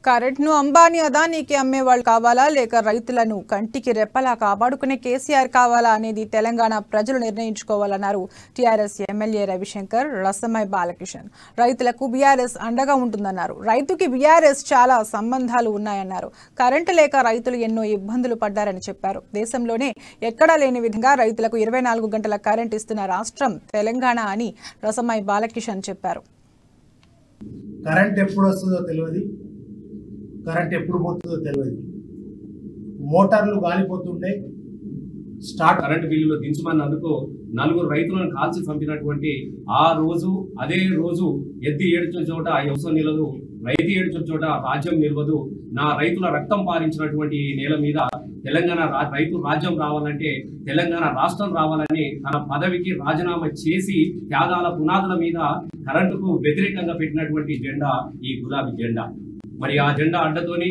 కరెంట్ను అంబానీ అదానీకి అమ్మేవాళ్ళు కావాలా లేక రైతులను కంటికి రెప్పలా కాపాడుకునే కేసీఆర్ కావాలా అనేది తెలంగాణ ప్రజలు నిర్ణయించుకోవాలన్నారు టీఆర్ఎస్ ఎమ్మెల్యే రవిశంకర్ రసమై బాలకిషన్. రైతులకు బీఆర్ఎస్ అండగా ఉంటుందన్నారు. రైతుకి బీఆర్ఎస్ చాలా సంబంధాలు ఉన్నాయన్నారు. కరెంటు లేక రైతులు ఎన్నో ఇబ్బందులు పడ్డారని చెప్పారు. దేశంలోనే ఎక్కడా లేని విధంగా రైతులకు 24 గంటల కరెంట్ ఇస్తున్న రాష్ట్రం తెలంగాణ అని రసమై బాలకిషన్ చెప్పారు. కరెంట్ ఎప్పుడు వస్తుందో తెలియదు, కరెంట్ ఎప్పుడు పోతుందో తెలియదు. మోటార్లు గాలిపోతుండే కరెంట్ బిల్లులో దించమన్నందుకు 4 రైతులను కాల్చి పంపినటువంటి ఆ రోజు అదే రోజు ఎద్ది ఏడ్చిన చోట వ్యవసాయం నిలదు, రైతు ఏడ్చిన చోట రాజ్యం నిలవదు. నా రైతుల రక్తం పారించినటువంటి నేల మీద తెలంగాణ రైతు రాజ్యం రావాలంటే తెలంగాణ రాష్ట్రం రావాలని తన పదవికి రాజీనామా చేసి త్యాగాల పునాదుల మీద కరెంటుకు వ్యతిరేకంగా పెట్టినటువంటి జెండా ఈ గులాబీ జెండా. మరి ఆ జెండా అడ్డతోని